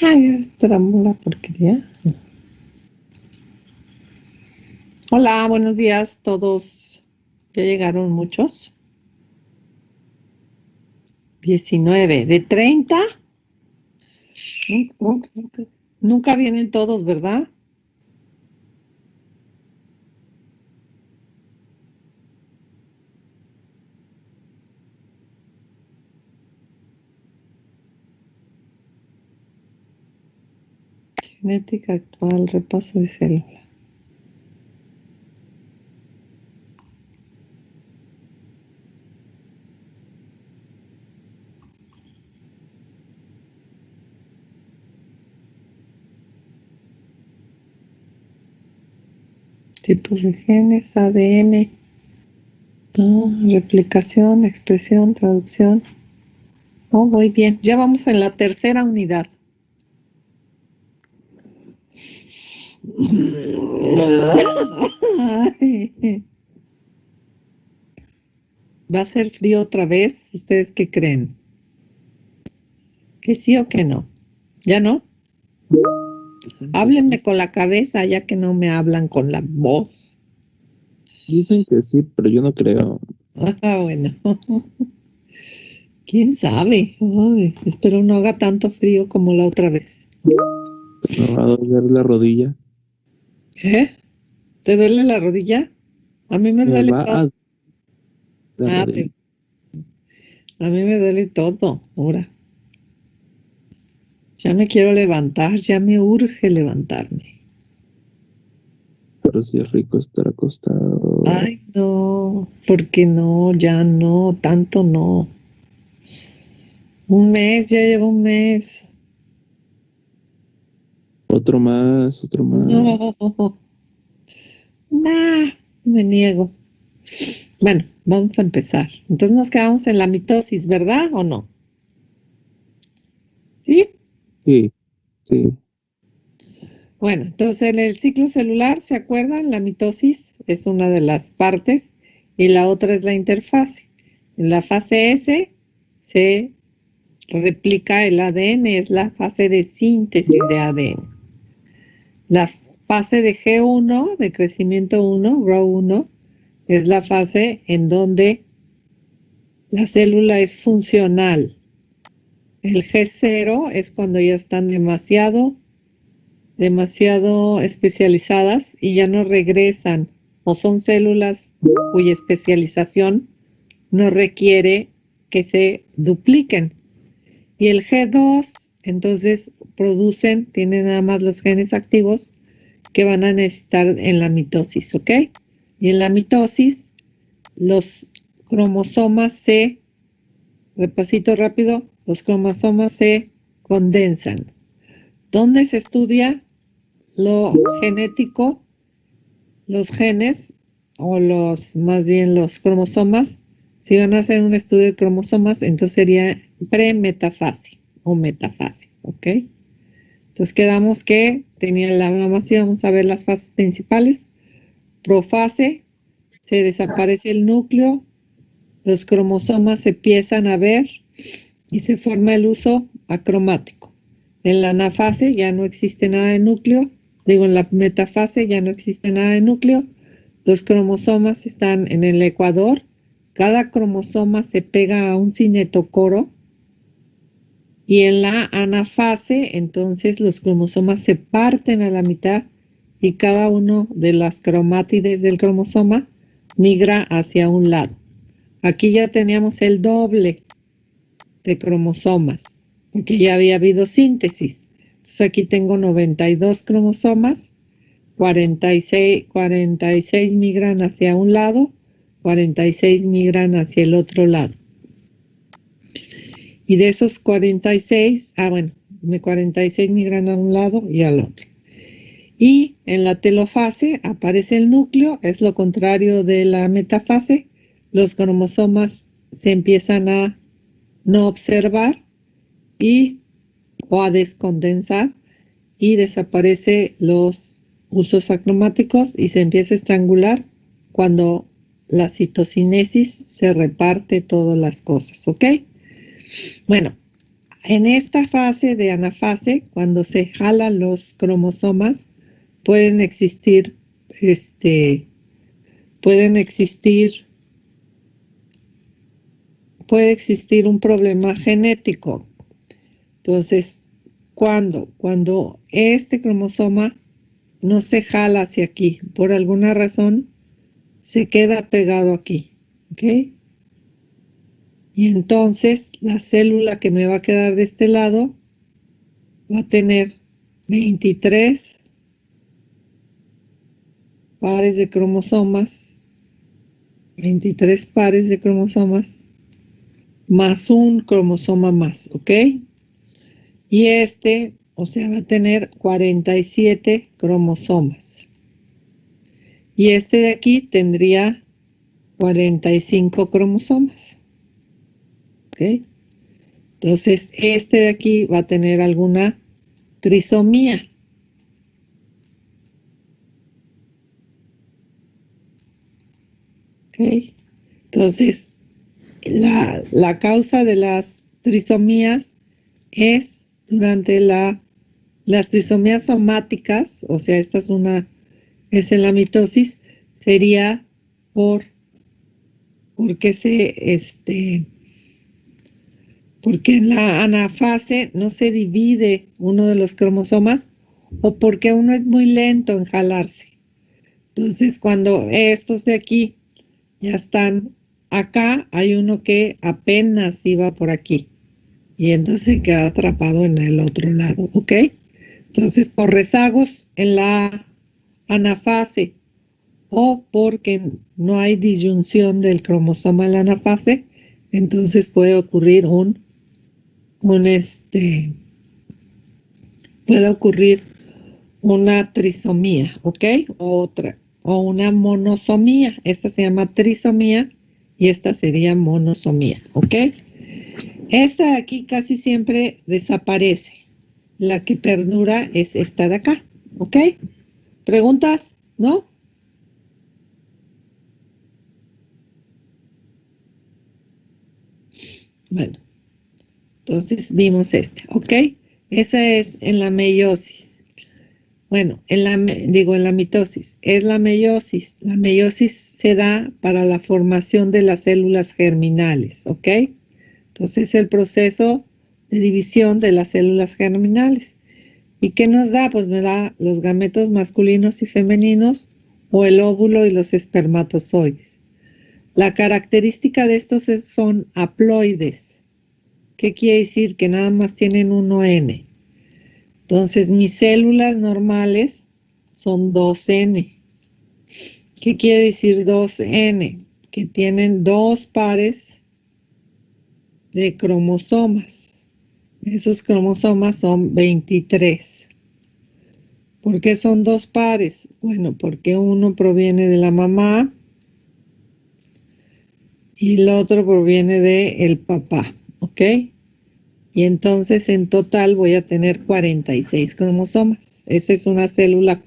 Ay, es tramó la porquería. Hola, buenos días todos. ¿Ya llegaron muchos? 19. ¿De 30? Nunca vienen todos, ¿verdad? Genética actual, repaso de célula. Tipos de genes, ADN, replicación, expresión, traducción. Oh, voy bien. Ya vamos en la tercera unidad. ¿Va a ser frío otra vez? ¿Ustedes qué creen? ¿Que sí o que no? ¿Ya no? Háblenme con la cabeza, ya que no me hablan con la voz. Dicen que sí, pero yo no creo. Ah, bueno. ¿Quién sabe? Ay, espero no haga tanto frío como la otra vez. Me va a doler la rodilla. ¿Eh? ¿Te duele la rodilla? A mí me Me duele va todo. a la rodilla. A mí me duele todo, ahora. Ya me quiero levantar, ya me urge levantarme. Pero sí es rico estar acostado. Ay, no, ¿por qué no? Ya no, tanto no. Un mes, ya llevo un mes. Otro más, otro más. No, nah, me niego. Bueno, vamos a empezar. Entonces nos quedamos en la mitosis, ¿verdad o no? ¿Sí? Sí, sí. Bueno, entonces en el ciclo celular, ¿se acuerdan? La mitosis es una de las partes y la otra es la interfase. En la fase S se replica el ADN, es la fase de síntesis de ADN. La fase de G1, de crecimiento 1, Grow 1, es la fase en donde la célula es funcional. El G0 es cuando ya están demasiado especializadas y ya no regresan o son células cuya especialización no requiere que se dupliquen. Y el G2, entonces tienen nada más los genes activos que van a necesitar en la mitosis, ¿ok? Y en la mitosis, los cromosomas repasito rápido, los cromosomas se condensan. ¿Dónde se estudia lo genético? Los genes, o más bien los cromosomas, si van a hacer un estudio de cromosomas, entonces sería premetafase o metafase, ¿ok? Entonces quedamos que tenía la más vamos a ver las fases principales. Profase, se desaparece el núcleo, los cromosomas se empiezan a ver y se forma el uso acromático. En la anafase ya no existe nada de núcleo, en la metafase ya no existe nada de núcleo, los cromosomas están en el ecuador, cada cromosoma se pega a un cinetocoro y en la anafase entonces los cromosomas se parten a la mitad y cada uno de las cromátides del cromosoma migra hacia un lado. Aquí ya teníamos el doble de cromosomas, porque ya había habido síntesis. Entonces aquí tengo 92 cromosomas, 46 migran hacia un lado, 46 migran hacia el otro lado. Y de esos 46, bueno, 46 migran a un lado y al otro. Y en la telofase aparece el núcleo, es lo contrario de la metafase. Los cromosomas se empiezan a no observar o a descondensar y desaparece los usos acromáticos y se empieza a estrangular cuando la citocinesis se reparte todas las cosas, ¿ok? Bueno, en esta fase de anafase, cuando se jalan los cromosomas, puede existir un problema genético. Entonces, cuando este cromosoma no se jala hacia aquí, por alguna razón, se queda pegado aquí, ¿ok? Y entonces la célula que me va a quedar de este lado va a tener 23 pares de cromosomas, 23 pares de cromosomas, más un cromosoma más, ¿ok? Y va a tener 47 cromosomas. Y este de aquí tendría 45 cromosomas. ¿Ok? Entonces, este de aquí va a tener alguna trisomía. ¿Ok? Entonces, la causa de las trisomías es durante las trisomías somáticas, o sea, esta es en la mitosis, sería porque porque en la anafase no se divide uno de los cromosomas o porque uno es muy lento en jalarse. Entonces, cuando estos de aquí ya están acá, hay uno que apenas iba por aquí y entonces queda atrapado en el otro lado, ¿ok? Entonces, por rezagos en la anafase o porque no hay disyunción del cromosoma en la anafase, entonces puede ocurrir puede ocurrir una trisomía, ¿ok? O una monosomía. Esta se llama trisomía y esta sería monosomía, ¿ok? Esta de aquí casi siempre desaparece. La que perdura es esta de acá, ¿ok? ¿Preguntas? ¿No? Bueno, entonces vimos ¿ok? Esa es en la meiosis. Bueno, en la mitosis. Es la meiosis. La meiosis se da para la formación de las células germinales, ¿ok? Entonces, el proceso de división de las células germinales. ¿Y qué nos da? Pues me da los gametos masculinos y femeninos o el óvulo y los espermatozoides. La característica de estos son haploides. ¿Qué quiere decir? Que nada más tienen 1N. Entonces, mis células normales son 2N. ¿Qué quiere decir 2N? Que tienen 2 pares de cromosomas. Esos cromosomas son 23. ¿Por qué son 2 pares? Bueno, porque uno proviene de la mamá y el otro proviene del papá, ¿ok? Y entonces en total voy a tener 46 cromosomas. Esa es una célula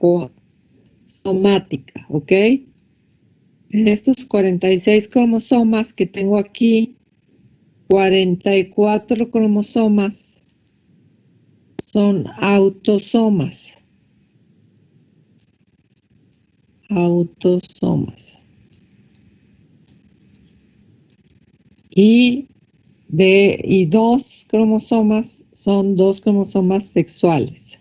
somática, ¿ok? En estos 46 cromosomas que tengo aquí, 44 cromosomas son autosomas. Y 2 cromosomas son 2 cromosomas sexuales.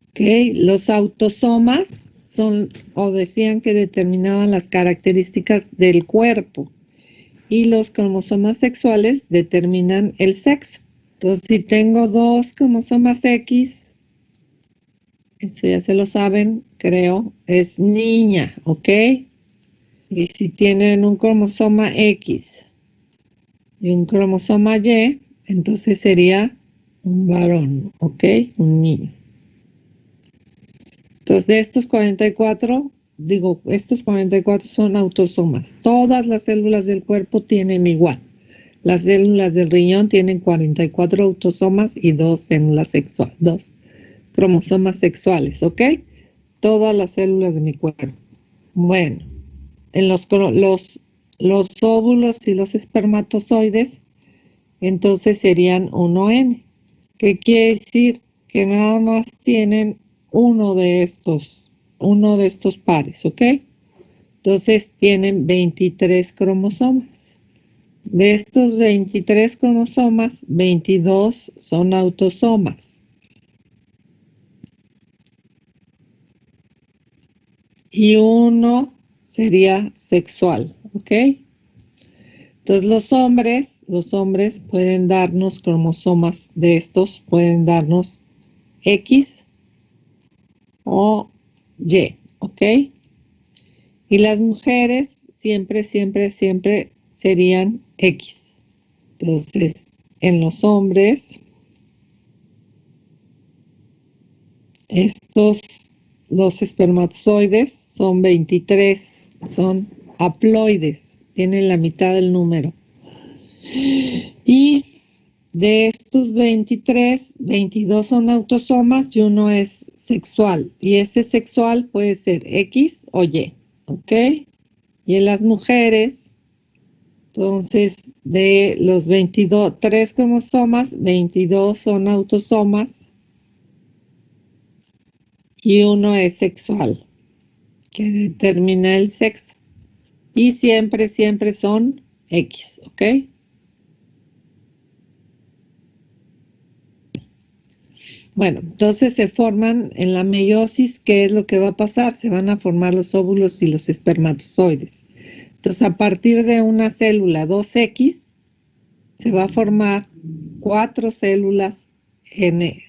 Ok, los autosomas decían que determinaban las características del cuerpo y los cromosomas sexuales determinan el sexo. Entonces, si tengo 2 cromosomas X Eso ya se lo saben, creo. Es niña, ¿ok? Y si tienen un cromosoma X y un cromosoma Y, entonces sería un varón, ¿ok? Un niño. Entonces, de estos 44, estos 44 son autosomas. Todas las células del cuerpo tienen igual. Las células del riñón tienen 44 autosomas y dos cromosomas sexuales, ¿ok? Todas las células de mi cuerpo. Bueno, en los óvulos y los espermatozoides, entonces serían 1N. ¿Qué quiere decir? Que nada más tienen uno de estos pares, ¿ok? Entonces tienen 23 cromosomas. De estos 23 cromosomas, 22 son autosomas. Y uno sería sexual, ¿ok? Entonces los hombres pueden darnos cromosomas de estos, pueden darnos X o Y, ¿ok? Y las mujeres siempre serían X. Entonces, en los hombres, los espermatozoides son 23, son haploides, tienen la mitad del número. Y de estos 23, 22 son autosomas y uno es sexual. Y ese sexual puede ser X o Y, ¿ok? Y en las mujeres, entonces, de los 23 cromosomas, 22 son autosomas y uno es sexual, que determina el sexo. Y siempre son X, ¿ok? Bueno, entonces se forman en la meiosis. ¿Qué es lo que va a pasar? Se van a formar los óvulos y los espermatozoides. Entonces, a partir de una célula 2X, se va a formar 4 células 1N,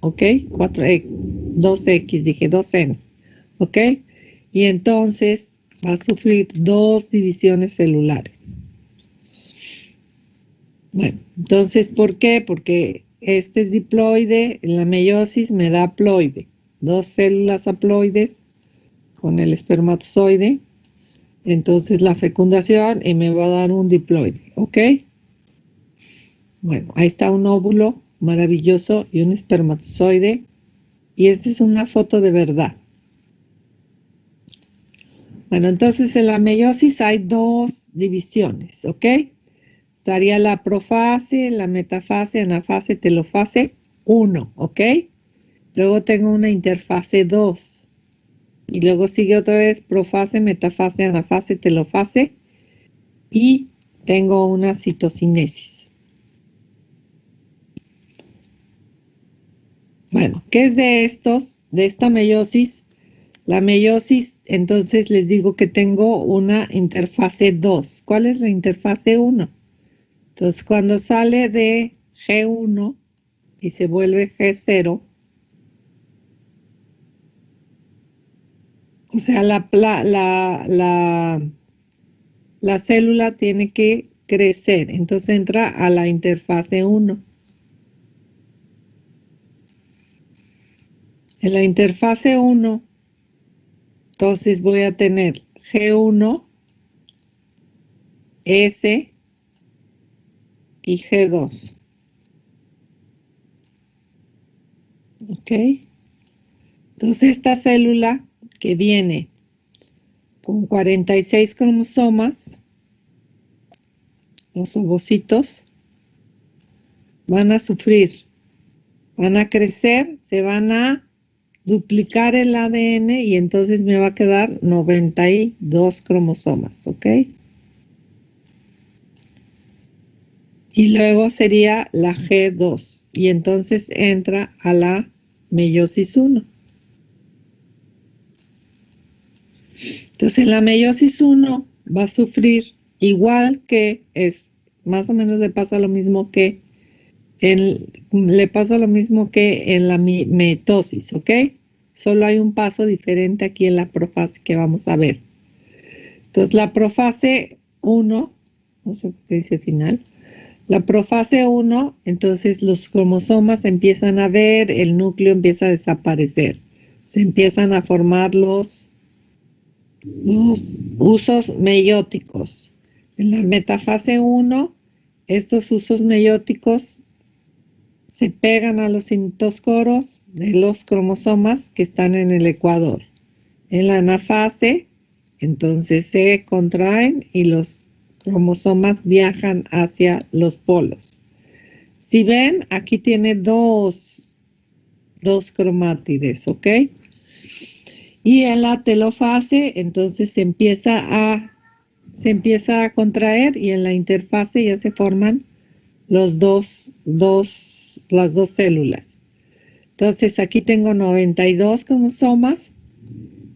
¿ok? 2X, dije 2N, ¿ok? Y entonces va a sufrir 2 divisiones celulares. Bueno, entonces, ¿por qué? Porque este es diploide, en la meiosis me da haploide, 2 células haploides con el espermatozoide, entonces la fecundación y me va a dar un diploide, ¿ok? Bueno, ahí está un óvulo maravilloso y un espermatozoide, y esta es una foto de verdad. Bueno, entonces en la meiosis hay 2 divisiones, ¿ok? Estaría la profase, la metafase, anafase, telofase 1, ¿ok? Luego tengo una interfase 2. Y luego sigue otra vez profase, metafase, anafase, telofase. Y tengo una citocinesis. Bueno, ¿qué es de estos? De esta meiosis. La meiosis, entonces les digo que tengo una interfase 2. ¿Cuál es la interfase 1? Entonces, cuando sale de G1 y se vuelve G0, o sea, la célula tiene que crecer, entonces entra a la interfase 1. En la interfase 1, entonces voy a tener G1, S y G2. ¿Ok? Entonces esta célula que viene con 46 cromosomas, los ovocitos, van a sufrir, van a crecer, se van a duplicar el ADN y entonces me va a quedar 92 cromosomas, ¿ok? Y luego sería la G2 y entonces entra a la meiosis 1. Entonces en la meiosis 1 va a sufrir igual que más o menos le pasa lo mismo que Le pasa lo mismo que en la mitosis, ¿ok? Solo hay un paso diferente aquí en la profase que vamos a ver. Entonces, la profase 1, no sé por qué dice final. La profase 1, entonces los cromosomas empiezan a ver, el núcleo empieza a desaparecer. Se empiezan a formar los usos meióticos. En la metafase 1, estos usos meióticos se pegan a los citocoros de los cromosomas que están en el ecuador. En la anafase, entonces se contraen y los cromosomas viajan hacia los polos. Si ven, aquí tiene dos cromátides, ¿ok? Y en la telofase, entonces se empieza a contraer y en la interfase ya se forman las dos células. Entonces aquí tengo 92 cromosomas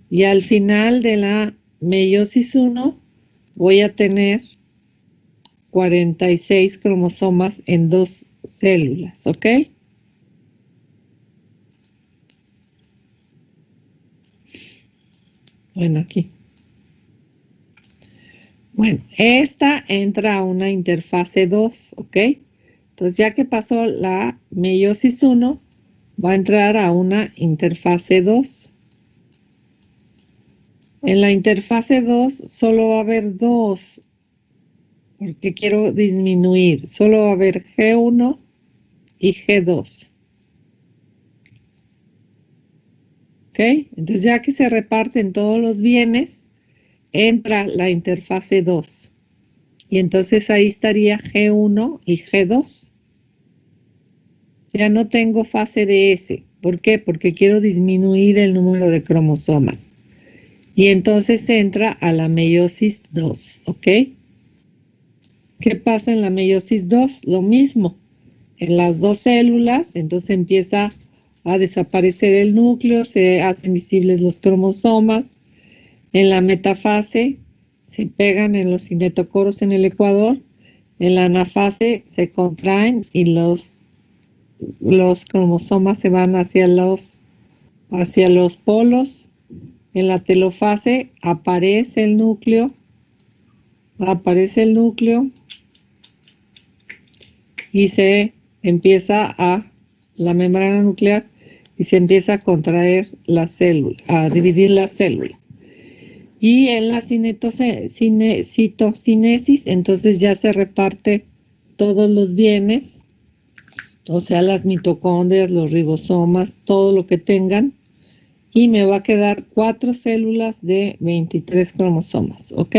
y al final de la meiosis 1 voy a tener 46 cromosomas en 2 células, ¿ok? Bueno, aquí. Bueno, esta entra a una interfase 2, ¿ok? Entonces, ya que pasó la meiosis 1, va a entrar a una interfase 2. En la interfase 2 solo va a haber 2, porque quiero disminuir. Solo va a haber G1 y G2. ¿Ok? Entonces, ya que se reparten todos los bienes, entra la interfase 2. Y entonces ahí estaría G1 y G2. Ya no tengo fase de S. ¿Por qué? Porque quiero disminuir el número de cromosomas. Y entonces entra a la meiosis 2, ¿ok? ¿Qué pasa en la meiosis 2? Lo mismo. En las 2 células, entonces empieza a desaparecer el núcleo, se hacen visibles los cromosomas. En la metafase se pegan en los cinetocoros en el ecuador. En la anafase se contraen y los cromosomas se van hacia los polos. En la telofase aparece el núcleo y se empieza la membrana nuclear y se empieza a contraer la célula, a dividir la célula. Y en la citocinesis, entonces ya se reparte todos los bienes, o sea, las mitocondrias, los ribosomas, todo lo que tengan, y me va a quedar 4 células de 23 cromosomas, ¿ok?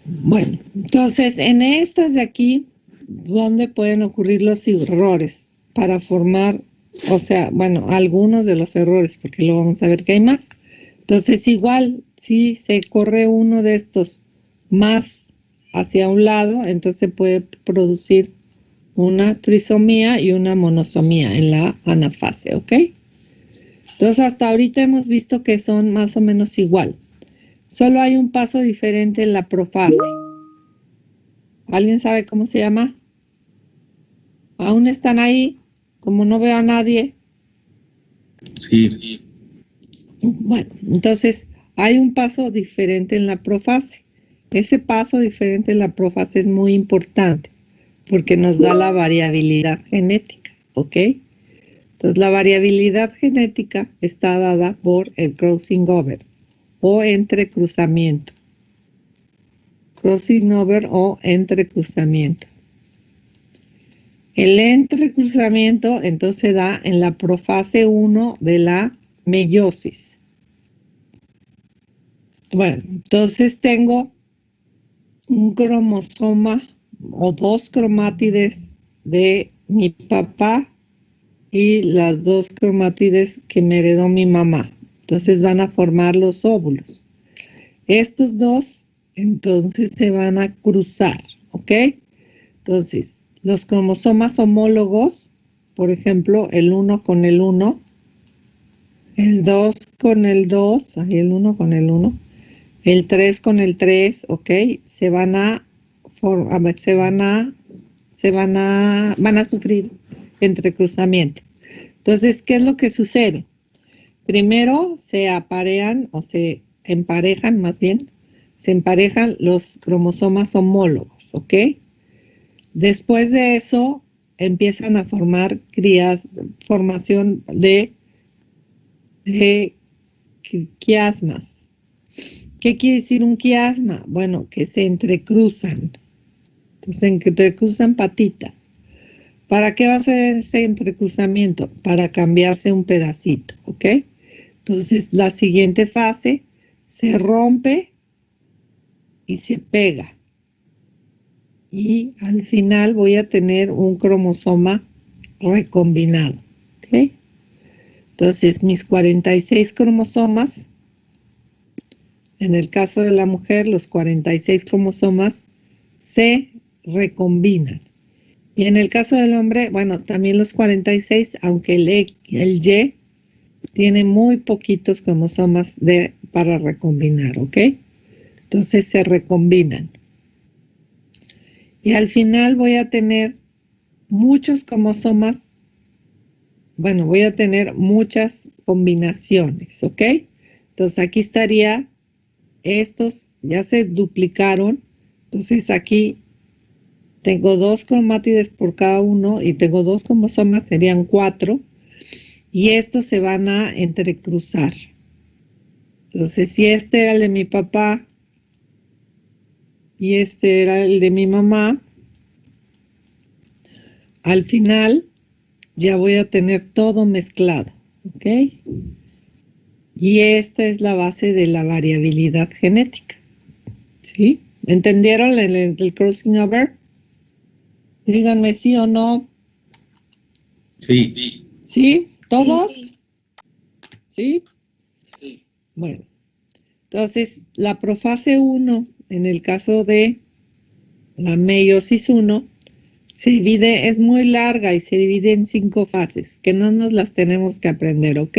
Bueno, entonces en estas de aquí, ¿dónde pueden ocurrir los errores para formar, o sea, bueno, algunos de los errores, porque luego vamos a ver que hay más? Entonces igual, si se corre uno de estos más hacia un lado, entonces puede producir una trisomía y una monosomía en la anafase, ¿ok? Entonces hasta ahorita hemos visto que son más o menos igual. Solo hay un paso diferente en la profase. ¿Alguien sabe cómo se llama? ¿Aún están ahí? Como no veo a nadie. Sí. Bueno, entonces hay un paso diferente en la profase. Ese paso diferente en la profase es muy importante porque nos da la variabilidad genética, ¿ok? Entonces la variabilidad genética está dada por el crossing over o entrecruzamiento. Crossing over o entrecruzamiento. El entrecruzamiento entonces da en la profase 1 de la meiosis. Bueno, entonces tengo un cromosoma o 2 cromátides de mi papá y las 2 cromátides que me heredó mi mamá. Entonces van a formar los óvulos. Estos 2 entonces se van a cruzar, ¿ok? Entonces, los cromosomas homólogos, por ejemplo, el 1 con el 1, el 2 con el 2, ahí el 1 con el 1, el 3 con el 3, ¿ok? Van a sufrir entrecruzamiento. Entonces, ¿qué es lo que sucede? Primero se aparean o se emparejan, más bien, se emparejan los cromosomas homólogos, ¿ok? Después de eso empiezan a formar formación de quiasmas. ¿Qué quiere decir un quiasma? Bueno, que se entrecruzan. Entonces, entrecruzan patitas. ¿Para qué va a ser ese entrecruzamiento? Para cambiarse un pedacito, ¿ok? Entonces, la siguiente fase se rompe y se pega. Y al final voy a tener un cromosoma recombinado, ¿ok? Entonces, mis 46 cromosomas, en el caso de la mujer, los 46 cromosomas se recombinan. Y en el caso del hombre, bueno, también los 46, aunque el Y tiene muy poquitos cromosomas para recombinar, ¿ok? Entonces se recombinan. Y al final voy a tener muchos cromosomas, bueno, voy a tener muchas combinaciones, ¿ok? Entonces aquí estaría, estos ya se duplicaron, entonces aquí tengo 2 cromátides por cada uno y tengo 2 cromosomas, serían 4, y estos se van a entrecruzar. Entonces, si este era el de mi papá y este era el de mi mamá, al final ya voy a tener todo mezclado, ¿ok? Y esta es la base de la variabilidad genética, ¿sí? ¿Entendieron el crossing over? Díganme sí o no. Sí. ¿Sí? ¿Todos? ¿Sí? Sí. Bueno, entonces la profase 1, en el caso de la meiosis 1, se divide, es muy larga y se divide en 5 fases, que no nos las tenemos que aprender, ¿ok?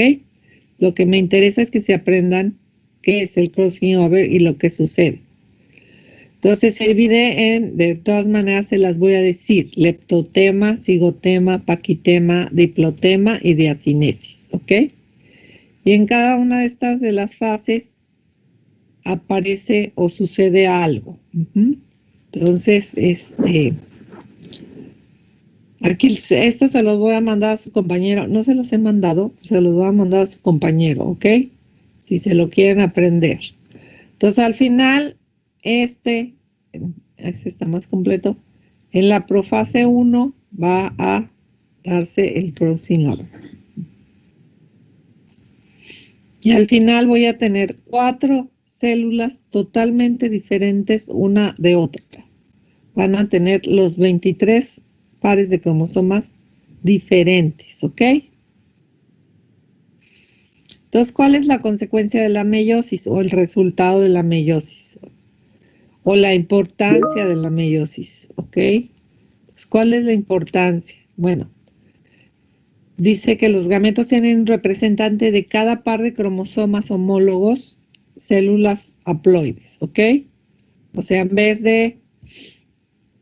Lo que me interesa es que se aprendan qué es el crossing over y lo que sucede. Entonces se divide en, de todas maneras se las voy a decir, leptotema, zigotema, paquitema, diplotema y diacinesis, ¿ok? Y en cada una de estas de las fases aparece o sucede algo. Entonces, aquí esto se los voy a mandar a su compañero. No se los he mandado, se los voy a mandar a su compañero, ¿ok? Si se lo quieren aprender. Entonces, al final, este está más completo. En la profase 1 va a darse el crossing over. Y al final voy a tener 4 células totalmente diferentes una de otra. Van a tener los 23 pares de cromosomas diferentes, ¿ok? Entonces, ¿cuál es la consecuencia de la meiosis o el resultado de la meiosis? O la importancia de la meiosis, ¿ok? Pues, ¿cuál es la importancia? Bueno, dice que los gametos tienen un representante de cada par de cromosomas homólogos, células haploides, ¿ok? O sea, en vez de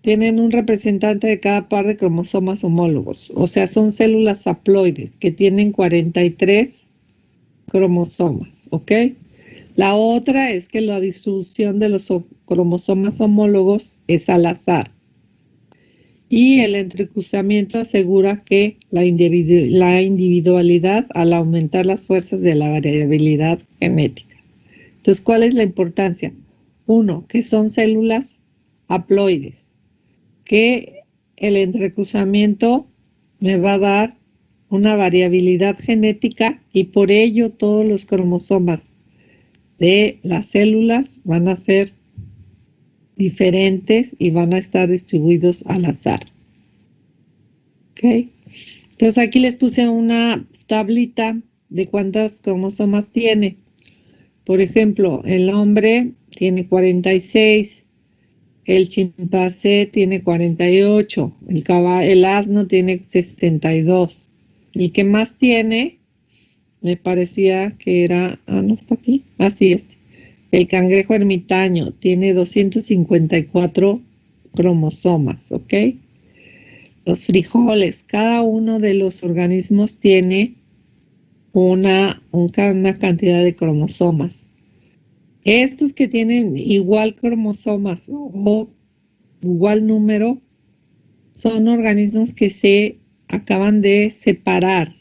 tienen un representante de cada par de cromosomas homólogos, o sea, son células haploides que tienen 43 cromosomas, ¿ok? La otra es que la distribución de los cromosomas homólogos es al azar. Y el entrecruzamiento asegura que la individualidad al aumentar las fuerzas de la variabilidad genética. Entonces, ¿cuál es la importancia? 1, que son células haploides, que el entrecruzamiento me va a dar una variabilidad genética y por ello todos los cromosomas de las células van a ser diferentes y van a estar distribuidos al azar. ¿Ok? Entonces aquí les puse una tablita de cuántas cromosomas tiene. Por ejemplo, el hombre tiene 46, el chimpancé tiene 48, el asno tiene 62. El que más tiene, me parecía que era, no está aquí, sí, El cangrejo ermitaño tiene 254 cromosomas, ¿ok? Los frijoles, cada uno de los organismos tiene una cantidad de cromosomas. Estos que tienen igual cromosomas o igual número son organismos que se acaban de separar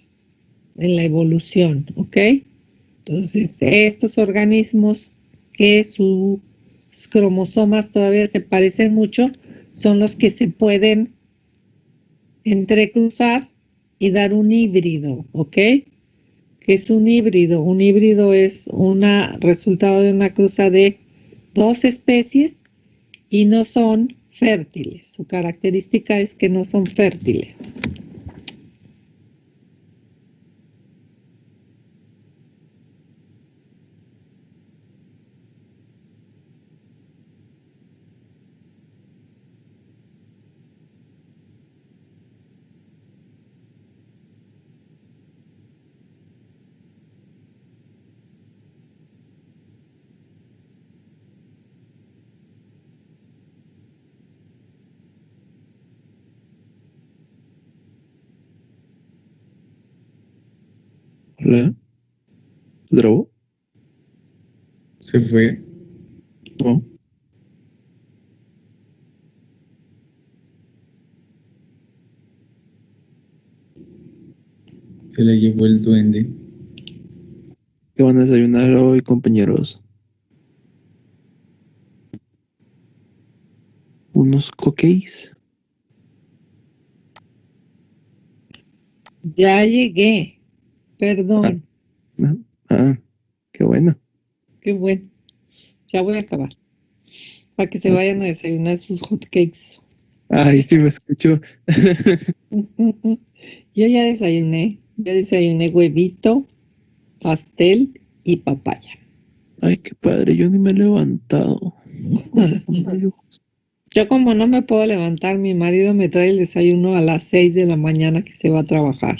en la evolución, ¿ok? Entonces, estos organismos que sus cromosomas todavía se parecen mucho son los que se pueden entrecruzar y dar un híbrido, ¿ok? ¿Qué es un híbrido? Un híbrido es un resultado de una cruza de dos especies y no son fértiles. Su característica es que no son fértiles. Hola. ¿Drobo? Se fue. No. Se la llevó el duende. ¿Qué van a desayunar hoy, compañeros? ¿Unos cookies? Ya llegué. Perdón. ¿No? Ah, qué bueno. Qué bueno. Ya voy a acabar. Para que se vayan a desayunar sus hotcakes. Ay, sí me escucho. Yo ya desayuné. Ya desayuné huevito, pastel y papaya. Ay, qué padre, yo ni me he levantado. Yo como no me puedo levantar, mi marido me trae el desayuno a las 6 de la mañana que se va a trabajar.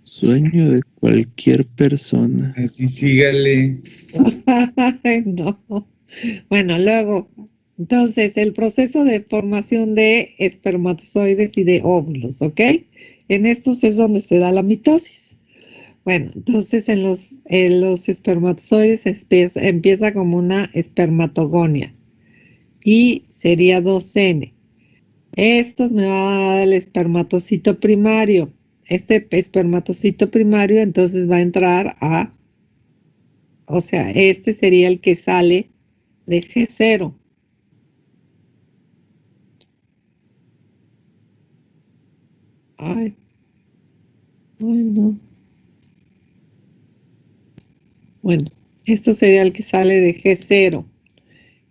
Sueño de cualquier persona. Así sígale. No. Bueno, luego, entonces, el proceso de formación de espermatozoides y de óvulos, ¿ok? En estos es donde se da la mitosis. Bueno, entonces en los espermatozoides empieza como una espermatogonia y sería 2N. Estos me van a dar el espermatocito primario. Este espermatocito primario entonces va a entrar o sea, este sería el que sale de G0. Ay, no. Bueno, esto sería el que sale de G0.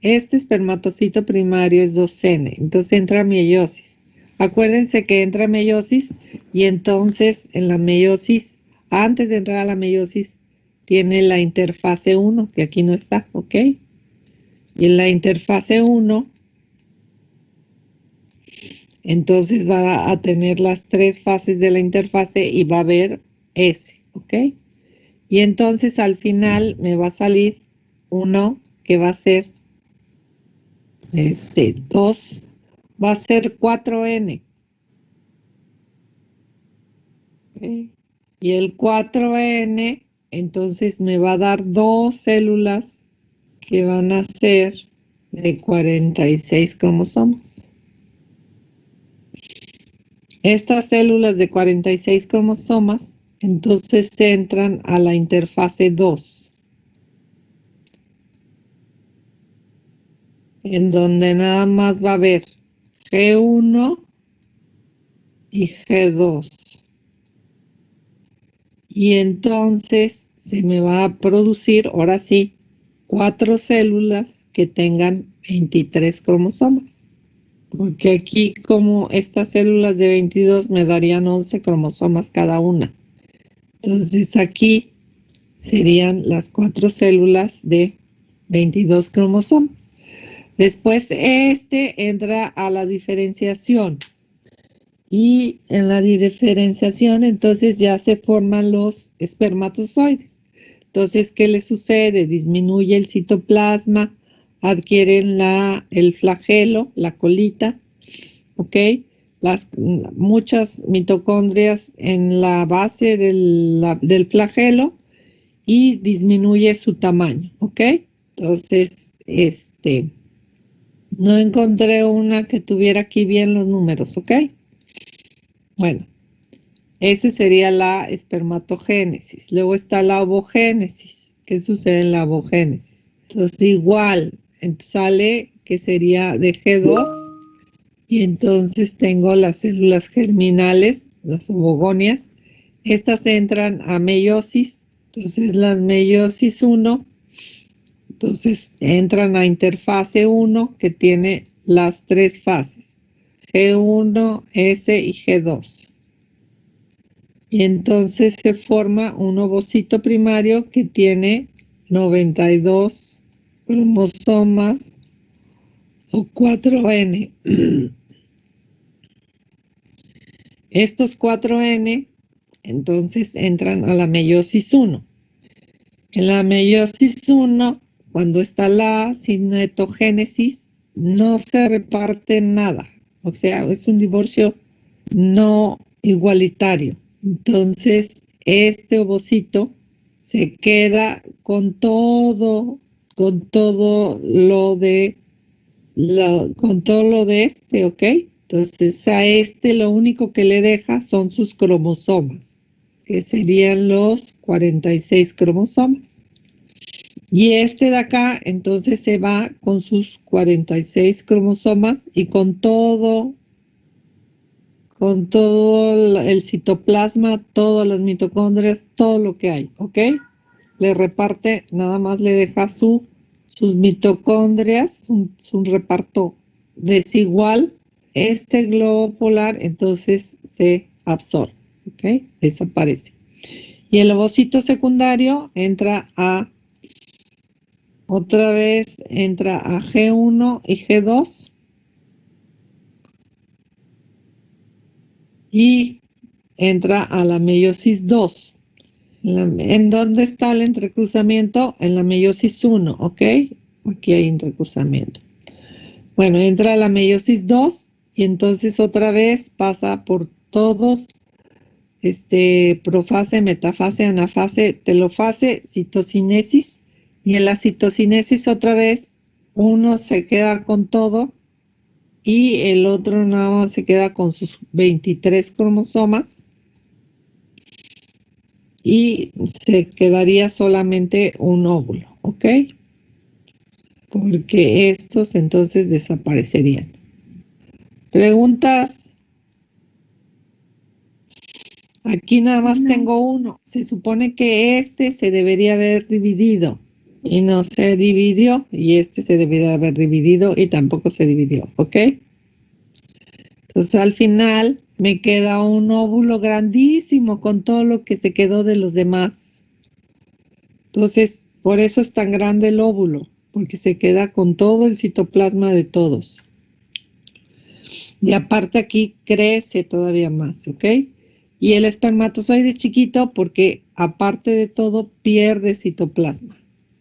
Este espermatocito primario es 2N, entonces entra meiosis. Acuérdense que entra meiosis y entonces en la meiosis, antes de entrar a la meiosis, tiene la interfase 1, que aquí no está, ¿ok? Y en la interfase 1, entonces va a tener las tres fases de la interfase y va a haber S, ¿ok? Y entonces al final me va a salir uno que va a ser 2, va a ser 4N. ¿Ok? Y el 4N, entonces me va a dar dos células que van a ser de 46 cromosomas. Estas células de 46 cromosomas, entonces entran a la interfase 2, en donde nada más va a haber G1 y G2. Y entonces se me va a producir, ahora sí, 4 células que tengan 23 cromosomas. Porque aquí como estas células de 22 me darían 11 cromosomas cada una. Entonces aquí serían las 4 células de 22 cromosomas. Después entra a la diferenciación. Y en la diferenciación entonces ya se forman los espermatozoides. Entonces, ¿qué le sucede? Disminuye el citoplasma, adquieren el flagelo, la colita, ¿ok? Muchas mitocondrias en la base del flagelo y disminuye su tamaño, ¿ok? Entonces, no encontré una que tuviera aquí bien los números, ¿ok? Bueno, esa sería la espermatogénesis. Luego está la ovogénesis. ¿Qué sucede en la ovogénesis? Entonces, igual, sale que sería de G2 y entonces tengo las células germinales, las ovogonias. Estas entran a meiosis. Entonces, las meiosis 1, entonces entran a interfase 1 que tiene las tres fases, G1, S y G2. Y entonces se forma un ovocito primario que tiene 92 cromosomas o 4N. Estos 4N entonces entran a la meiosis 1. En la meiosis 1, cuando está la cinetogénesis, no se reparte nada. O sea, es un divorcio no igualitario. Entonces, este ovocito se queda con todo lo de ¿ok? Entonces, a lo único que le deja son sus cromosomas, que serían los 46 cromosomas. Y de acá, entonces se va con sus 46 cromosomas y con todo el citoplasma, todas las mitocondrias, todo lo que hay, ¿ok? Le reparte, nada más le deja sus mitocondrias, un reparto desigual. Globo polar entonces se absorbe, ¿ok? Desaparece. Y el ovocito secundario otra vez entra a G1 y G2 y entra a la meiosis 2. ¿En dónde está el entrecruzamiento? En la meiosis 1, ¿ok? Aquí hay entrecruzamiento. Bueno, entra a la meiosis 2 y entonces otra vez pasa por todos, profase, metafase, anafase, telofase, citocinesis. Y en la citocinesis otra vez uno se queda con todo y el otro nada más se queda con sus 23 cromosomas y se quedaría solamente un óvulo, ¿ok? Porque estos entonces desaparecerían. ¿Preguntas? Aquí nada más tengo uno. Se supone que se debería haber dividido y no se dividió y se debería haber dividido y tampoco se dividió, ¿ok? Entonces al final me queda un óvulo grandísimo con todo lo que se quedó de los demás. Entonces, por eso es tan grande el óvulo, porque se queda con todo el citoplasma de todos. Y aparte aquí crece todavía más, ¿ok? Y el espermatozoide es chiquito porque aparte de todo pierde citoplasma,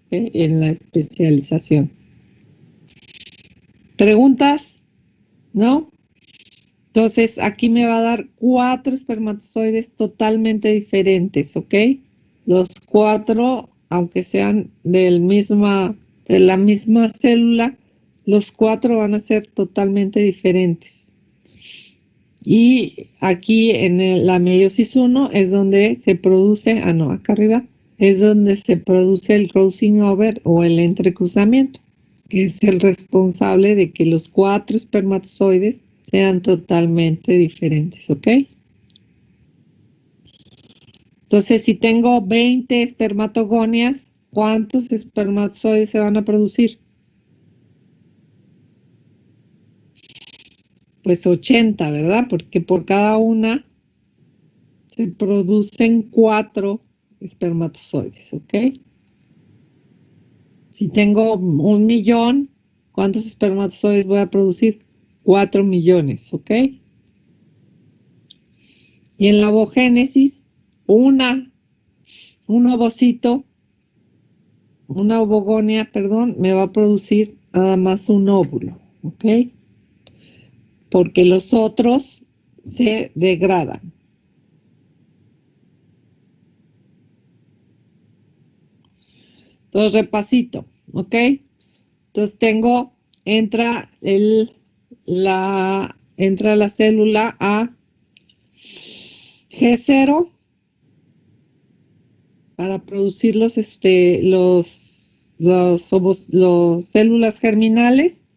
¿ok? En la especialización. ¿Preguntas? ¿No? Entonces aquí me va a dar 4 espermatozoides totalmente diferentes, ¿ok? Los 4, aunque sean de la misma célula, los 4 van a ser totalmente diferentes. Y aquí en la meiosis 1 es donde se produce, acá arriba, es donde se produce el crossing over o el entrecruzamiento, que es el responsable de que los 4 espermatozoides sean totalmente diferentes, ¿ok? Entonces, si tengo 20 espermatogonias, ¿cuántos espermatozoides se van a producir? Pues 80, ¿verdad? Porque por cada una se producen 4 espermatozoides, ¿ok? Si tengo 1 millón, ¿cuántos espermatozoides voy a producir? 4 millones, ¿ok? Y en la ovogénesis, un ovocito ovogonia, perdón, me va a producir nada más un óvulo, ¿ok? Porque los otros se degradan. Entonces, repasito, ¿ok? Entonces entra la célula a G0 para producir los células germinales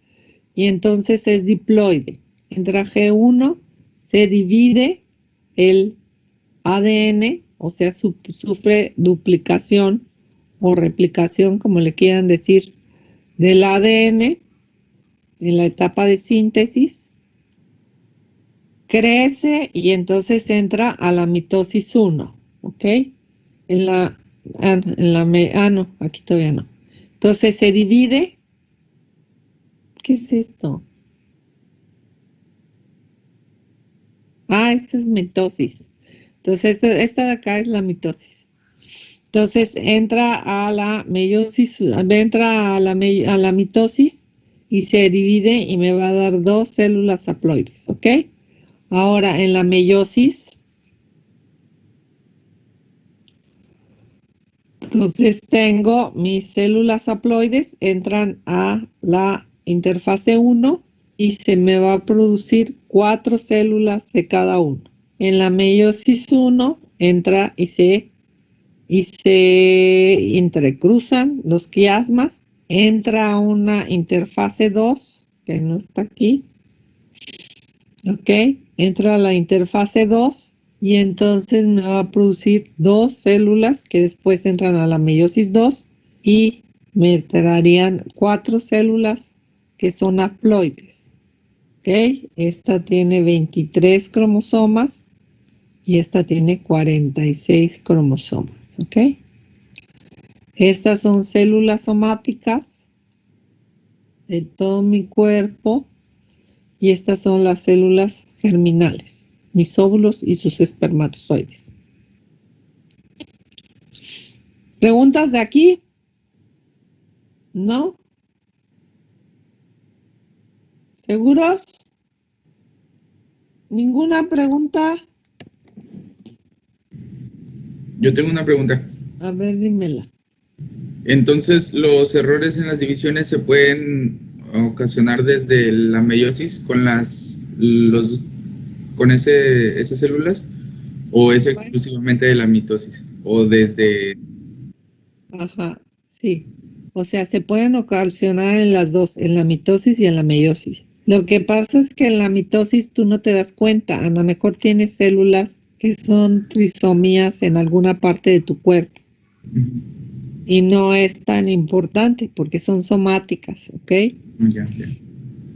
y entonces es diploide. Entra G1, se divide el ADN, o sea, sufre duplicación o replicación, como le quieran decir, del ADN en la etapa de síntesis, crece y entonces entra a la mitosis 1, ¿ok? No, aquí todavía no. Entonces se divide. ¿Qué es esto? Esta es mitosis. Entonces esta de acá es la mitosis. Entonces entra a la meiosis, entra a la mitosis y se divide y me va a dar 2 células haploides, ¿ok? Ahora en la meiosis, entonces tengo mis células haploides, entran a la interfase 1 y se me va a producir 4 células de cada uno. En la meiosis 1 entra y se entrecruzan los quiasmas, entra a una interfase 2, que no está aquí, ¿ok? Entra a la interfase 2 y entonces me va a producir 2 células que después entran a la meiosis 2 y me traerían 4 células que son haploides, ¿ok? Esta tiene 23 cromosomas y esta tiene 46 cromosomas, ¿ok? Estas son células somáticas de todo mi cuerpo y estas son las células germinales, mis óvulos y sus espermatozoides. ¿Preguntas de aquí? ¿No? ¿Seguros? ¿Ninguna pregunta? Yo tengo una pregunta. A ver, dímela. Entonces, ¿los errores en las divisiones se pueden ocasionar desde la meiosis con esas células? ¿O es exclusivamente de la mitosis? ¿O desde...? Ajá, sí. O sea, se pueden ocasionar en las dos, en la mitosis y en la meiosis. Lo que pasa es que en la mitosis tú no te das cuenta. A lo mejor tienes células que son trisomías en alguna parte de tu cuerpo. Y no es tan importante porque son somáticas, ¿ok? Ya.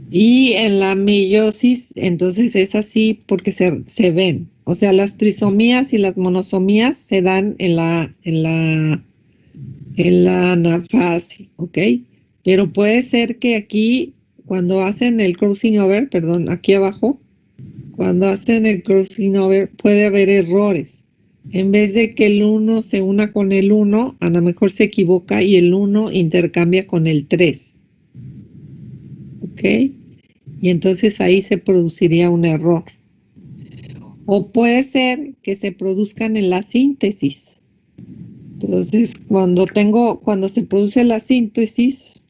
Y en la meiosis, entonces es así porque se ven. O sea, las trisomías y las monosomías se dan en la anafase, ¿ok? Pero puede ser que aquí, cuando hacen el crossing over, perdón, aquí abajo, cuando hacen el crossing over, puede haber errores. En vez de que el 1 se una con el 1, a lo mejor se equivoca y el 1 intercambia con el 3. ¿Ok? Y entonces ahí se produciría un error. O puede ser que se produzcan en la síntesis. Entonces, cuando se produce la síntesis,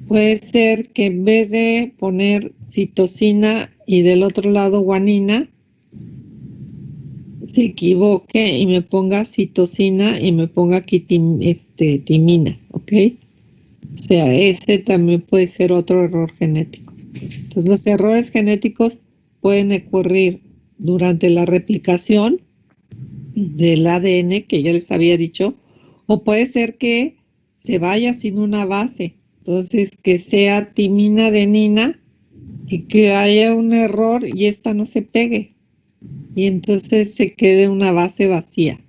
puede ser que en vez de poner citosina y del otro lado guanina, se equivoque y me ponga citosina y me ponga aquí timina, ¿ok? O sea, ese también puede ser otro error genético. Entonces, los errores genéticos pueden ocurrir durante la replicación del ADN, que ya les había dicho, o puede ser que se vaya sin una base. Entonces, que sea timina adenina y que haya un error y esta no se pegue. Y entonces se quede una base vacía.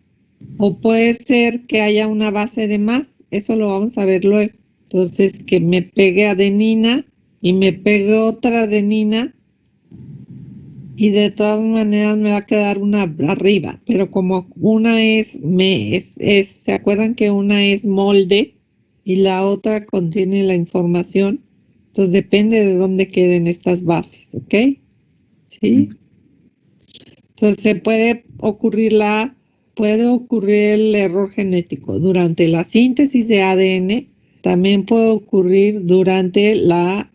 O puede ser que haya una base de más. Eso lo vamos a ver luego. Entonces, que me pegue adenina y me pegue otra adenina. Y de todas maneras me va a quedar una arriba. Pero como una ¿se acuerdan que una es molde? y la otra contiene la información. Entonces depende de dónde queden estas bases, ¿ok? ¿Sí? Entonces puede ocurrir el error genético durante la síntesis de ADN, también puede ocurrir durante la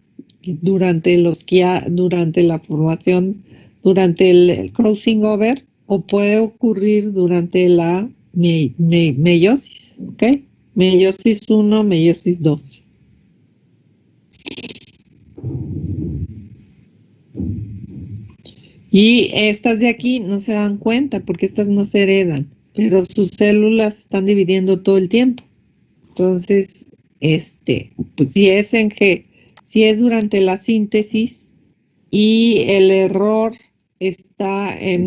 formación, durante el crossing over, o puede ocurrir durante la meiosis, ¿ok? Meiosis 1, meiosis 2. Y estas de aquí no se dan cuenta porque estas no se heredan, pero sus células están dividiendo todo el tiempo. Entonces, pues si es durante la síntesis y el error está en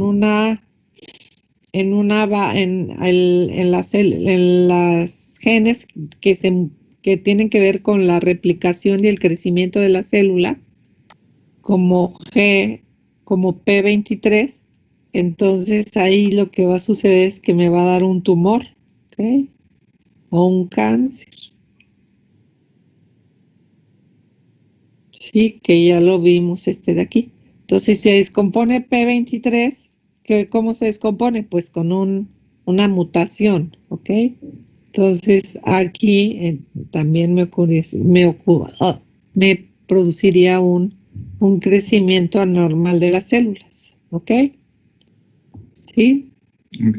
las genes que tienen que ver con la replicación y el crecimiento de la célula, como P23, entonces ahí lo que va a suceder es que me va a dar un tumor, ¿ok? O un cáncer. Sí, que ya lo vimos de aquí. Entonces se descompone P23, ¿cómo se descompone? Pues con una mutación, ¿ok? Entonces aquí también me produciría un crecimiento anormal de las células, ¿ok? ¿Sí? Ok.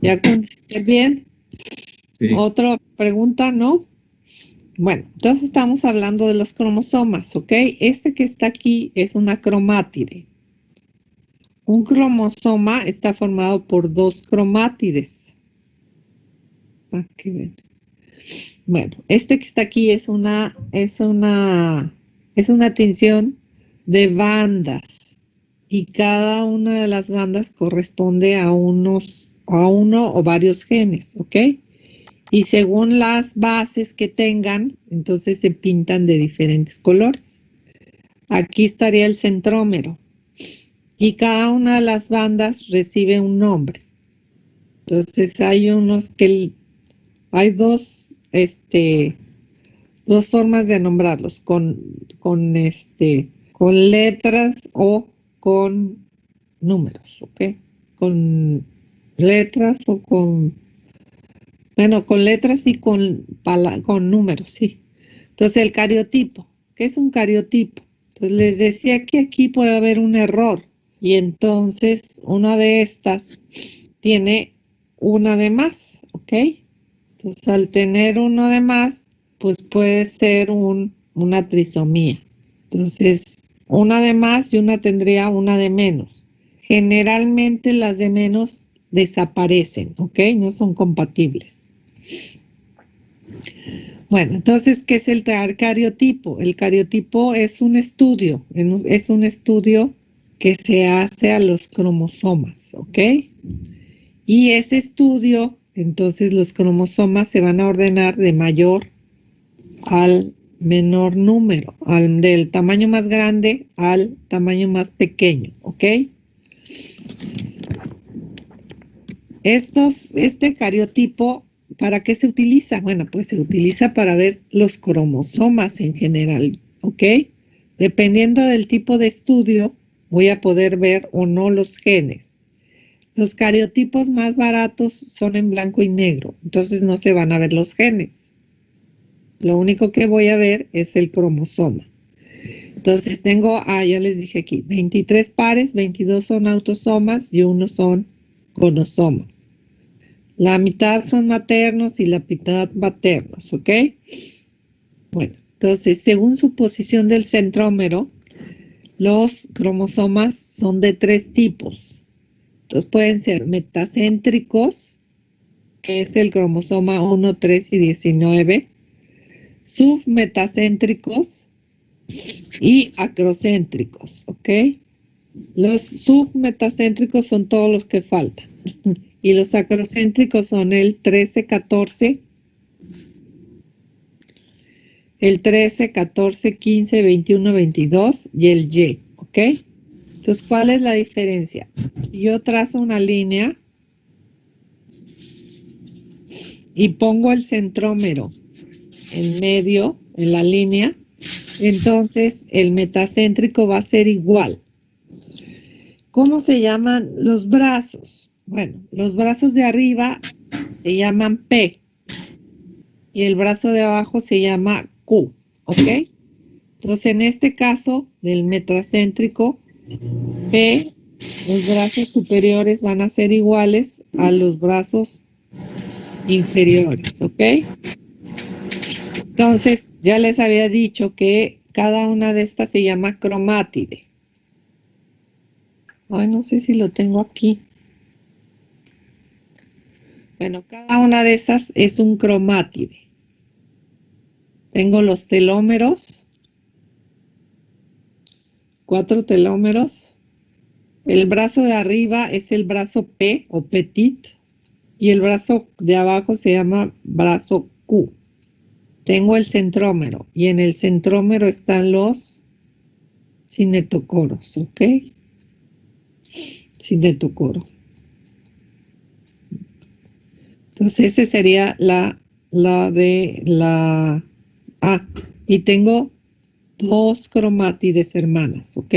¿Ya contesté bien? Sí. ¿Otra pregunta? ¿No? Bueno, entonces estamos hablando de los cromosomas, ¿ok? Este que está aquí es una cromátide. Un cromosoma está formado por 2 cromátides. Aquí ven. Bueno, este que está aquí es una tensión de bandas y cada una de las bandas corresponde a uno o varios genes, ¿ok? Y según las bases que tengan, entonces se pintan de diferentes colores. Aquí estaría el centrómero y cada una de las bandas recibe un nombre. Entonces hay dos formas de nombrarlos, con letras o con números, ¿ok? Con letras o con letras y con números, sí. Entonces el cariotipo, ¿qué es un cariotipo? Entonces les decía que aquí puede haber un error y entonces una de estas tiene una de más, ¿ok? Entonces al tener uno de más, pues puede ser una trisomía. Entonces, una de más y una tendría una de menos. Generalmente las de menos desaparecen, ¿ok? No son compatibles. Bueno, entonces, ¿qué es el cariotipo? El cariotipo es un estudio que se hace a los cromosomas, ¿ok? Y ese estudio, entonces los cromosomas se van a ordenar de mayor al menor número, del tamaño más grande al tamaño más pequeño, ¿ok? Este cariotipo, ¿para qué se utiliza? Bueno, pues se utiliza para ver los cromosomas en general, ¿ok? Dependiendo del tipo de estudio, voy a poder ver o no los genes. Los cariotipos más baratos son en blanco y negro, entonces no se van a ver los genes. Lo único que voy a ver es el cromosoma. Entonces tengo, ya les dije aquí, 23 pares, 22 son autosomas y 1 son gonosomas. La mitad son maternos y la mitad paternos, ¿ok? Bueno, entonces, según su posición del centrómero, los cromosomas son de 3 tipos. Entonces pueden ser metacéntricos, que es el cromosoma 1, 3 y 19, submetacéntricos y acrocéntricos, ¿ok? Los submetacéntricos son todos los que faltan y los acrocéntricos son el 13, 14, el 13, 14, 15, 21, 22 y el Y, ¿ok? Entonces, ¿cuál es la diferencia? Si yo trazo una línea y pongo el centrómero en medio, en la línea, entonces el metacéntrico va a ser igual. ¿Cómo se llaman los brazos? Bueno, los brazos de arriba se llaman P y el brazo de abajo se llama Q, ¿ok? Entonces, en este caso del metacéntrico, P, los brazos superiores van a ser iguales a los brazos inferiores, ¿ok? Entonces, ya les había dicho que cada una de estas se llama cromátide. Ay, no sé si lo tengo aquí. Bueno, cada una de esas es un cromátide. Tengo los telómeros, 4 telómeros. El brazo de arriba es el brazo P o petit y el brazo de abajo se llama brazo Q. Tengo el centrómero y en el centrómero están los cinetocoros, ¿ok? Cinetocoro. Entonces, ese sería la A. Y tengo 2 cromátides hermanas, ¿ok?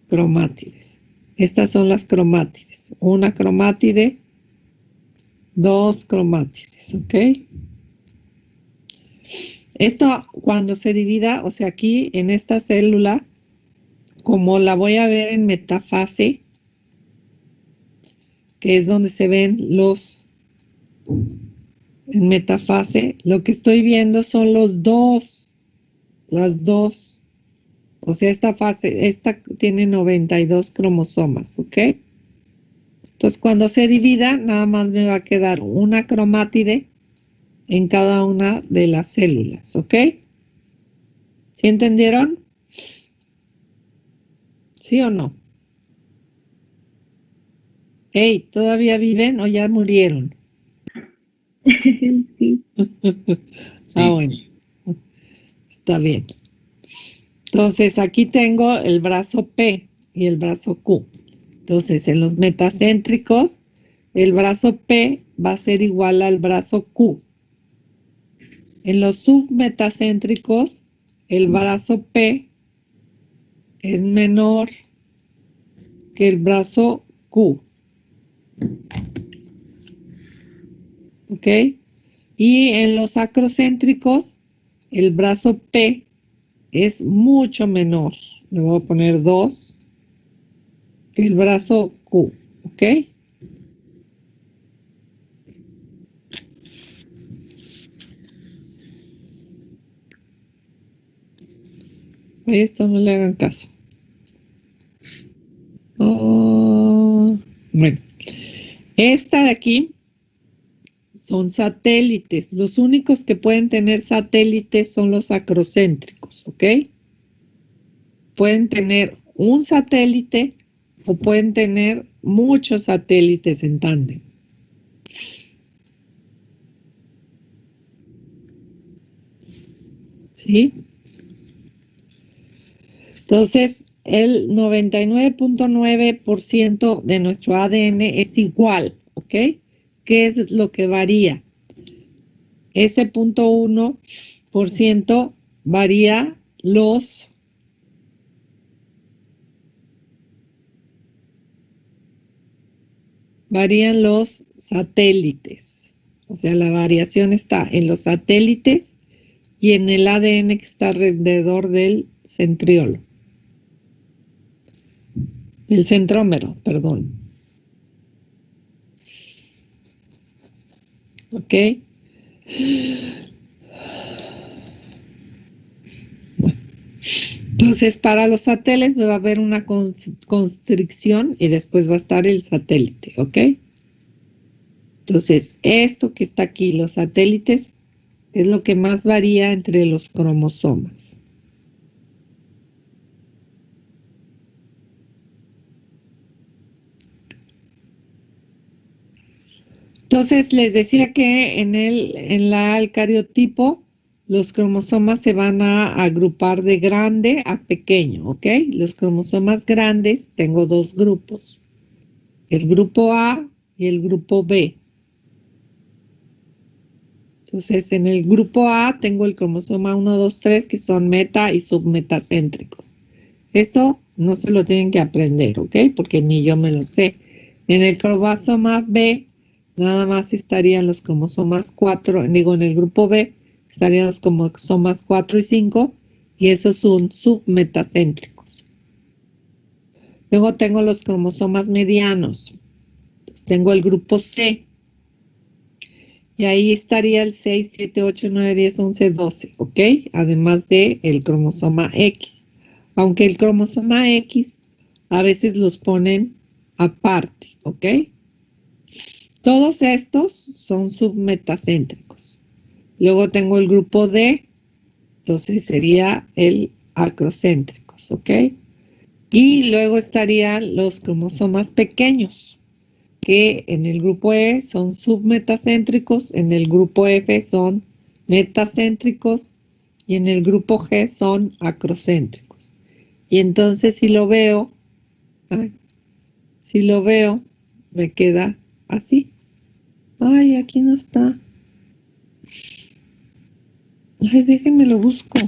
Cromátides. Estas son las cromátides. Una cromátide, 2 cromátides, ¿ok? Esto cuando se divida, o sea, aquí en esta célula, como la voy a ver en metafase, que es donde se ven los, en metafase, lo que estoy viendo son los dos, las dos, o sea, esta fase, esta tiene 92 cromosomas, ¿ok? Entonces, cuando se divida, nada más me va a quedar una cromátide en cada una de las células, ¿ok? ¿Sí entendieron? ¿Sí o no? Hey, ¿todavía viven o ya murieron? Sí. Ah, bueno, está bien. Entonces, aquí tengo el brazo P y el brazo Q. Entonces, en los metacéntricos, el brazo P va a ser igual al brazo Q. En los submetacéntricos, el brazo P es menor que el brazo Q. ¿Ok? Y en los acrocéntricos, el brazo P es mucho menor. Le voy a poner 2 que el brazo Q. ¿Ok? Esto no le hagan caso. Oh, bueno, esta de aquí son satélites. Los únicos que pueden tener satélites son los acrocéntricos, ¿ok? Pueden tener un satélite o pueden tener muchos satélites en tándem. ¿Sí? Entonces, el 99.9% de nuestro ADN es igual, ¿ok? ¿Qué es lo que varía? Ese 0.1% varía varían los satélites. O sea, la variación está en los satélites y en el ADN que está alrededor del centriolo. Del centrómero, perdón. ¿Ok? Bueno. Entonces, para los satélites va a haber una constricción y después va a estar el satélite, ¿ok? Entonces, esto que está aquí, los satélites, es lo que más varía entre los cromosomas. Entonces, les decía que en la eucariotipo, los cromosomas se van a agrupar de grande a pequeño, ¿ok? Los cromosomas grandes, tengo 2 grupos, el grupo A y el grupo B. Entonces, en el grupo A tengo el cromosoma 1, 2, 3, que son meta y submetacéntricos. Esto no se lo tienen que aprender, ¿ok? Porque ni yo me lo sé. En el cromosoma B, nada más estarían los cromosomas 4, digo, en el grupo B, estarían los cromosomas 4 y 5, y esos son submetacéntricos. Luego tengo los cromosomas medianos. Entonces, tengo el grupo C. Y ahí estaría el 6, 7, 8, 9, 10, 11, 12, ¿ok? Además de el cromosoma X. Aunque el cromosoma X a veces los ponen aparte, ¿ok? Todos estos son submetacéntricos. Luego tengo el grupo D, entonces sería el acrocéntricos, ¿ok? Y luego estarían los cromosomas pequeños, que en el grupo E son submetacéntricos, en el grupo F son metacéntricos y en el grupo G son acrocéntricos. Y entonces si lo veo, me queda así. Ay, aquí no está. Ay, déjenme lo busco.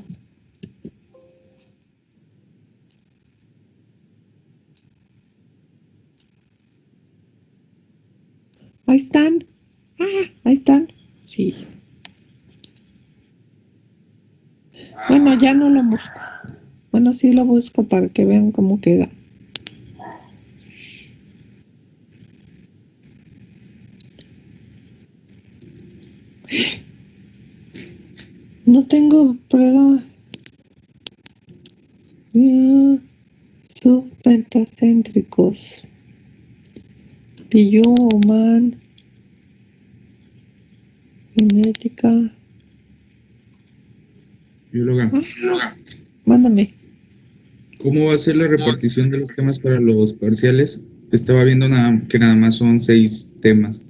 Ahí están. Ah, ahí están. Sí. Bueno, ya no lo busco. Bueno, sí lo busco para que vean cómo queda. No tengo prueba. Submetacéntricos. Human. Genética. Bióloga, Mándame. ¿cómo va a ser la repartición de los temas para los parciales? Estaba viendo que nada más son 6 temas.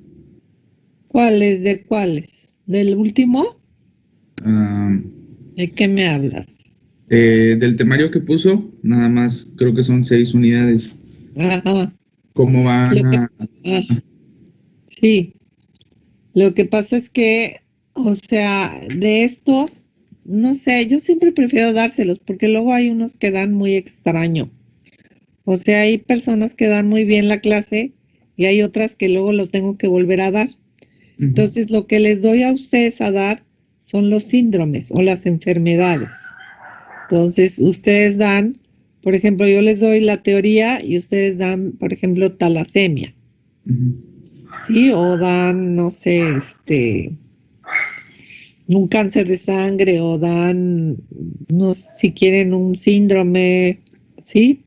¿Cuáles? ¿De cuáles? ¿Del último? Ah, ¿De qué me hablas? del temario que puso, nada más creo que son 6 unidades. Ajá. ¿Cómo van Lo que, a...? sí. Lo que pasa es que, o sea, de estos, no sé, yo siempre prefiero dárselos porque luego hay unos que dan muy extraño. O sea, hay personas que dan muy bien la clase y hay otras que luego lo tengo que volver a dar. Entonces, lo que les doy a ustedes a dar son los síndromes o las enfermedades. Entonces, ustedes dan, por ejemplo, yo les doy la teoría y ustedes dan, por ejemplo, talasemia. ¿Sí? O dan, no sé, un cáncer de sangre o dan, no sé si quieren un síndrome, ¿sí?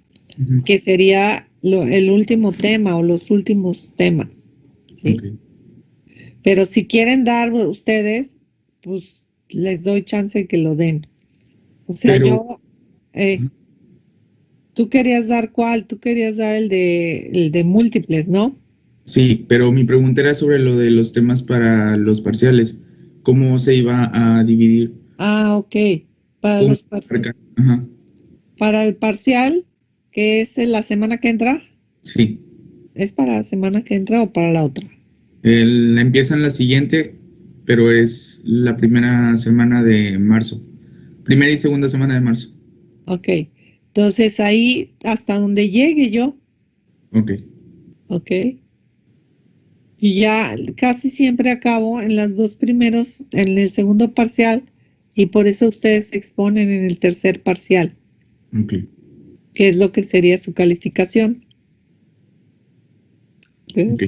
Que sería el último tema o los últimos temas, ¿sí? Okay. Pero si quieren dar ustedes, pues les doy chance de que lo den. O sea, Pero, tú querías dar ¿cuál? Tú querías dar el de múltiples, ¿no? sí, pero mi pregunta era sobre lo de los temas para los parciales. ¿Cómo se iba a dividir? Ah, ok. Para ¿Cómo los Ajá. para el parcial, que es en la semana que entra, Sí. ¿es para la semana que entra o para la otra? Empiezan la siguiente, pero es la primera semana de marzo. Primera y segunda semana de marzo. Ok. Entonces ahí hasta donde llegue yo, Ok. ok. Y ya casi siempre acabo en las dos primeros, en el segundo parcial, y por eso ustedes se exponen en el tercer parcial, Ok. que es lo que sería su calificación. Ok.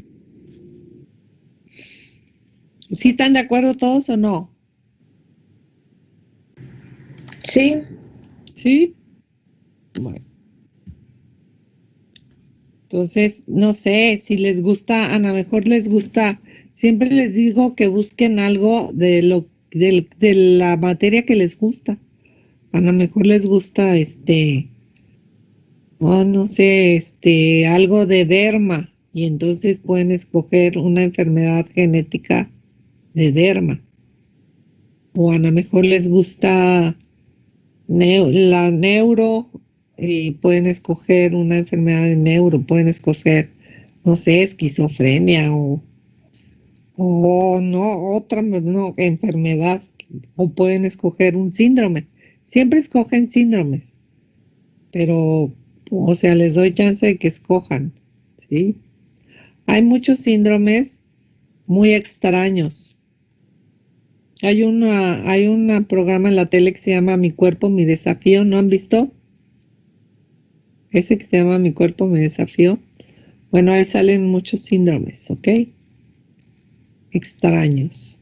¿Sí están de acuerdo todos o no? Sí. ¿Sí? Bueno. Entonces, no sé si les gusta, a lo mejor les gusta, siempre les digo que busquen algo de la materia que les gusta. A lo mejor les gusta no sé, algo de derma, y entonces pueden escoger una enfermedad genética de derma. O a lo mejor les gusta la neuro y pueden escoger una enfermedad de neuro, pueden escoger, no sé, esquizofrenia O no, otra no, enfermedad. O pueden escoger un síndrome. Siempre escogen síndromes. Pero, o sea, les doy chance de que escojan. ¿Sí? Hay muchos síndromes muy extraños. Hay un programa en la tele que se llama Mi Cuerpo, Mi Desafío. ¿No han visto? Ese que se llama Mi Cuerpo, Mi Desafío. Bueno, ahí salen muchos síndromes, ¿ok? Extraños.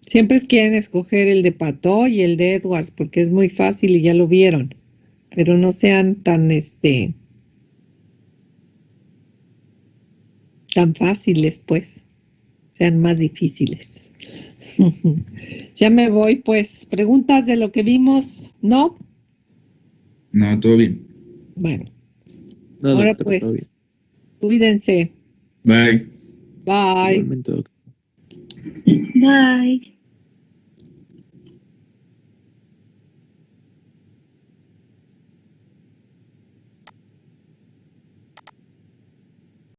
Siempre quieren escoger el de Pato y el de Edwards porque es muy fácil y ya lo vieron. Pero no sean tan fáciles, pues. Sean más difíciles. Ya me voy, pues. ¿Preguntas de lo que vimos? ¿No? No, todo bien. Bueno, No, ahora doctora, todo pues, bien. cuídense. Bye. Bye. Igualmente, doctor. Bye.